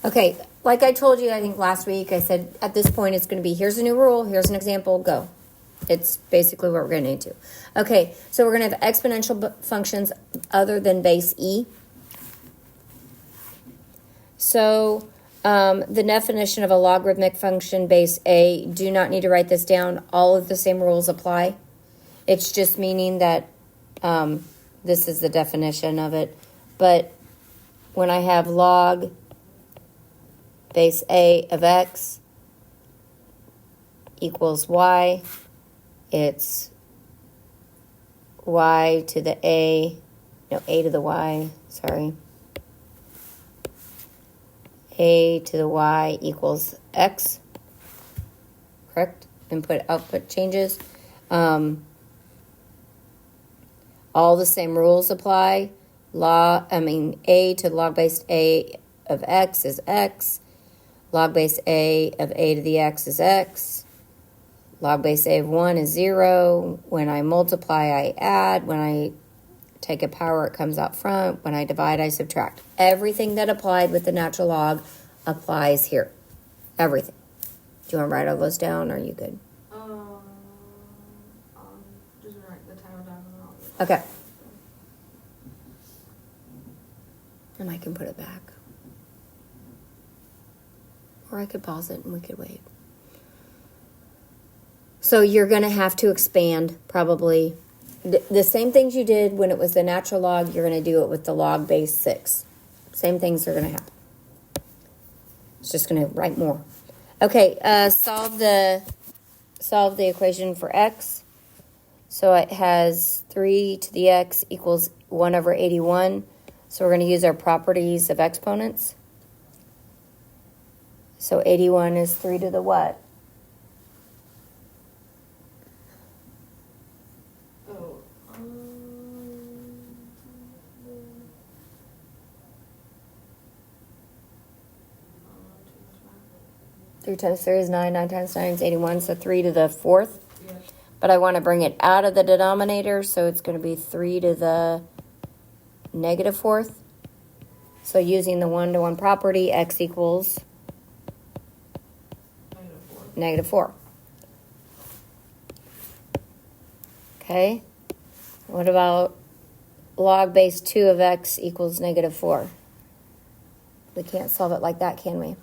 Okay, like I told you, I think last week, I said at this point it's going to be, here's a new rule, here's an example, go. It's basically what we're going to need to. Okay, so we're going to have exponential functions other than base e. So the definition of a logarithmic function base a, do not need to write this down. All of the same rules apply. It's just meaning that this is the definition of it. But when I have log base a of x equals y, it's y to the a, no, a to the y, sorry. A to the y equals x, correct? Input, output changes. All the same rules apply. A to log base a of x is x. Log base a of a to the x is x. Log base a of 1 is 0. When I multiply, I add. When I take a power, it comes out front. When I divide, I subtract. Everything that applied with the natural log applies here. Everything. Do you want to write all those down, or are you good? Just write the title down and all. Okay. And I can put it back. Or I could pause it and we could wait. So you're going to have to expand probably the same things you did when it was the natural log. You're going to do it with the log base 6. Same things are going to happen. It's just going to write more. Okay, solve the equation for x. So it has 3 to the x equals 1 over 81. So we're going to use our properties of exponents. So 81 is 3 to the what? Oh, 3 times 3 is 9. 9 times 9 is 81. So 3 to the 4th. yeah. But I want to bring it out of the denominator. So it's going to be 3 to the negative 4th. So using the 1-to-1 property, x equals negative 4. Okay. What about log base 2 of x equals negative 4? We can't solve it like that, can we?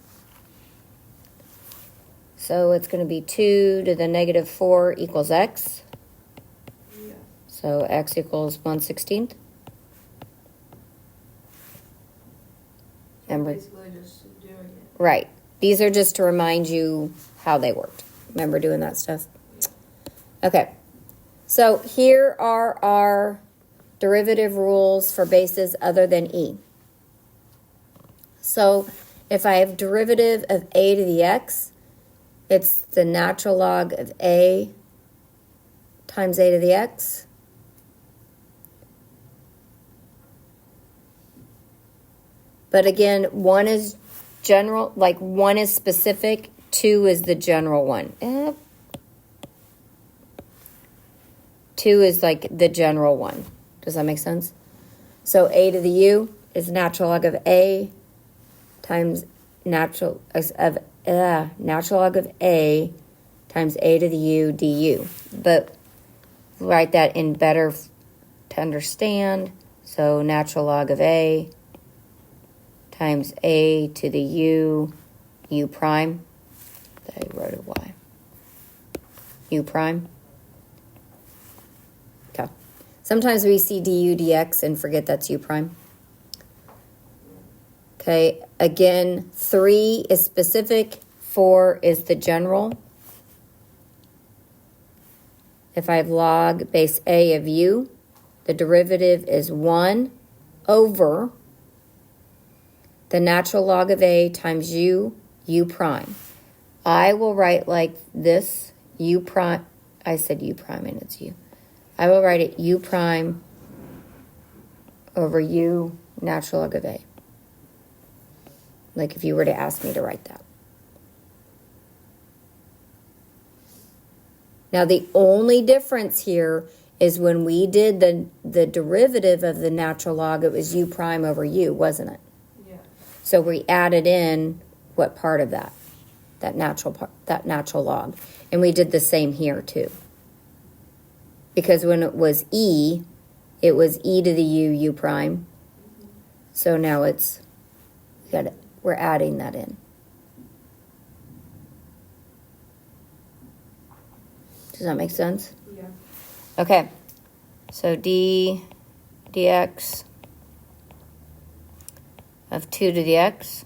So it's going to be 2 to the negative 4 equals x. Yeah. So x equals 1/16. Remember? Basically just doing it. Right. These are just to remind you how they worked. Remember doing that stuff? Okay. So here are our derivative rules for bases other than e. So if I have derivative of a to the x, it's the natural log of a times a to the x. But again, one is general, like 1 is specific, 2 is the general one. 2 is like the general one. Does that make sense? So a to the u is natural log of a times natural log of a times a to the u du. But write that in better to understand. So natural log of a times a to the u prime. I wrote a y. U prime. Okay. Sometimes we see du dx and forget that's u prime. Okay, again, 3 is specific, 4 is the general. If I have log base a of u, the derivative is 1 over the natural log of a times u prime. I will write like this, u prime. I said u prime and it's u. I will write it u prime over u natural log of a. Like if you were to ask me to write that. Now the only difference here is when we did the derivative of the natural log, it was u prime over u, wasn't it? Yeah. So we added in what part of that? That natural part, that natural log. And we did the same here too. Because when it was e to the u prime. So now we're adding that in. Does that make sense? Yeah. Okay. So dx of 2 to the x.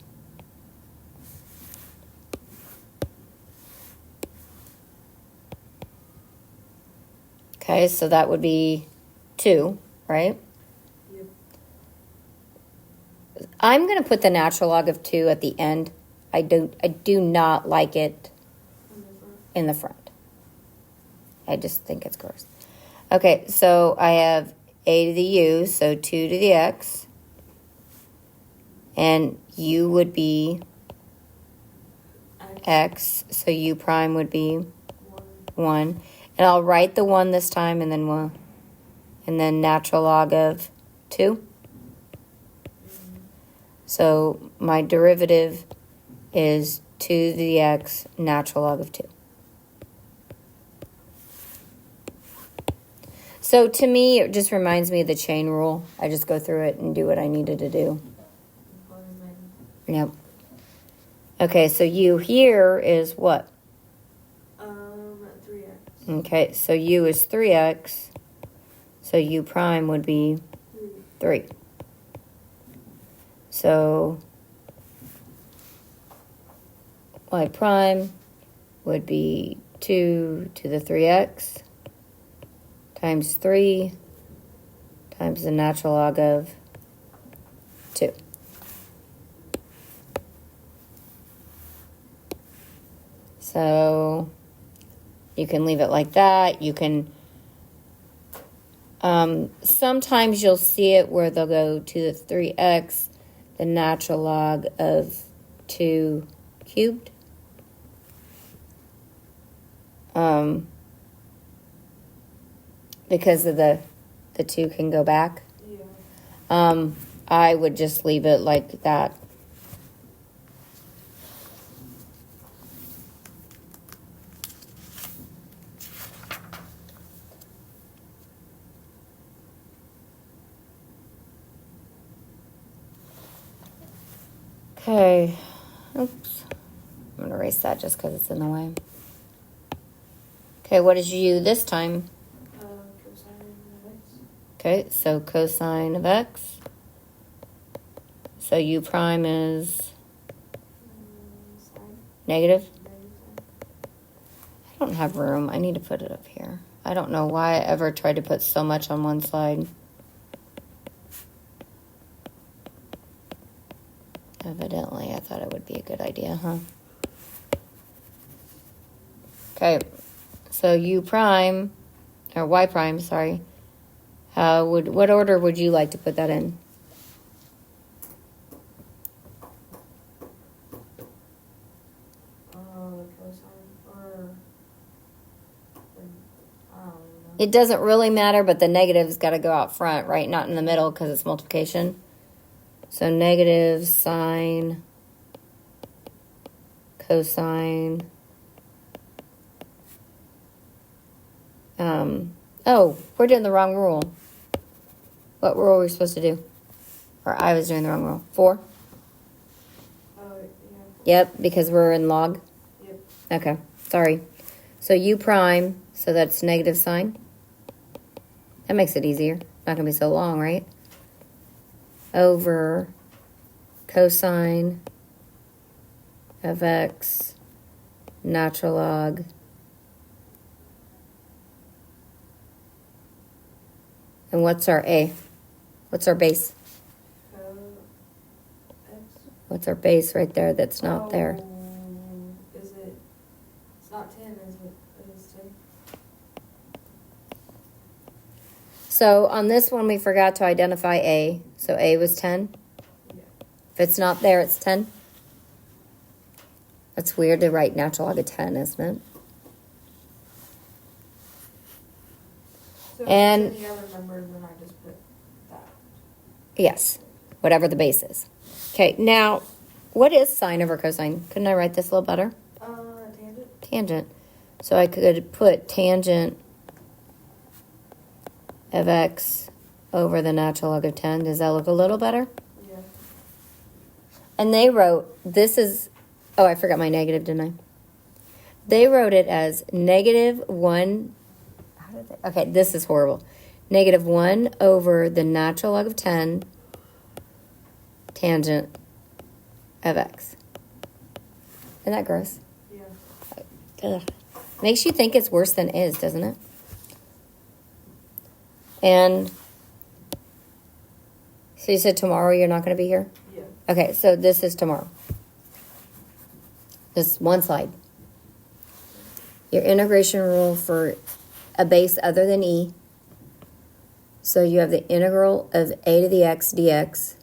Okay, so that would be 2, right? Yep. I'm going to put the natural log of 2 at the end. I do not like it in the front. I just think it's gross. Okay, so I have a to the u, so 2 to the x. And u would be x, so u prime would be 1. And I'll write the 1 this time, and then natural log of 2. So my derivative is 2 to the x natural log of 2. So to me, it just reminds me of the chain rule. I just go through it and do what I needed to do. Yep. Okay, so u here is what? 3x. Okay, so u is 3x. So u prime would be 3. So y prime would be 2 to the 3x times 3 times the natural log of 2. So you can leave it like that. You can, sometimes you'll see it where they'll go to the 3x, the natural log of 2 cubed. Because of the 2 can go back. Yeah. I would just leave it like that. Okay. Oops. I'm going to erase that just because it's in the way. Okay, what is u this time? Cosine of x. Okay, so cosine of x. So u prime is Sine. negative. Negative I don't have room. I need to put it up here. I don't know why I ever tried to put so much on one side. Evidently, I thought it would be a good idea, huh? Okay, so u prime, or y prime, sorry. What order would you like to put that in? The cosine, or I don't know. It doesn't really matter, but the negative's got to go out front, right? Not in the middle because it's multiplication. So negative sine, cosine. Oh, we're doing the wrong rule. What rule were we supposed to do? Or I was doing the wrong rule. 4? Oh, yeah. Yep, because we're in log. Yep. Okay, sorry. So u prime, so that's negative sine. That makes it easier. Not going to be so long, right? Over cosine of x, natural log. And what's our a? What's our base? X. What's our base right there that's not there? Is it? It's not 10, is it? It is 10. So on this one, we forgot to identify a. So a was 10. Yeah. If it's not there, it's 10. That's weird to write natural log of 10, isn't it? So And- if it's any other number, then I just put that. Yes, whatever the base is. Okay, now what is sine over cosine? Couldn't I write this a little better? Tangent? Tangent. So I could put tangent of x over the natural log of 10. Does that look a little better? Yeah. And they wrote, this is, oh, I forgot my negative, didn't I? They wrote it as negative 1, how did they, okay, this is horrible. Negative 1 over the natural log of 10 tangent of x. Isn't that gross? Yeah. Ugh. Makes you think it's worse than is, doesn't it? And so you said tomorrow you're not going to be here? Yeah. Okay, so this is tomorrow. This one slide. Your integration rule for a base other than e. So you have the integral of a to the x dx.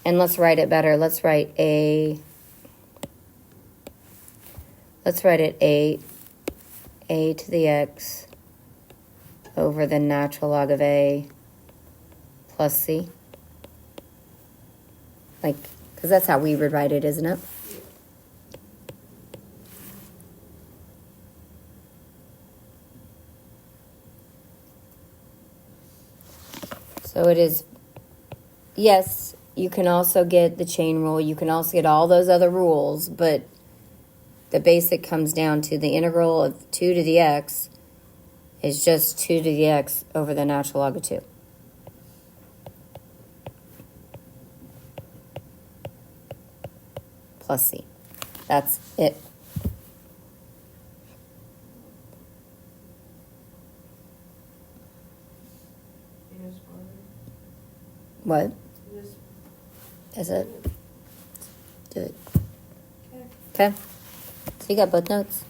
And let's write it better. Let's write it a to the x over the natural log of a plus c. Like, because that's how we would write it, isn't it? So it is, yes, you can also get the chain rule. You can also get all those other rules, but the basic comes down to the integral of 2 to the x is just 2 to the x over the natural log of 2. Plus c. That's it. You just wanted- What? you just- Is it? Do it. Okay. Okay. So you got both notes?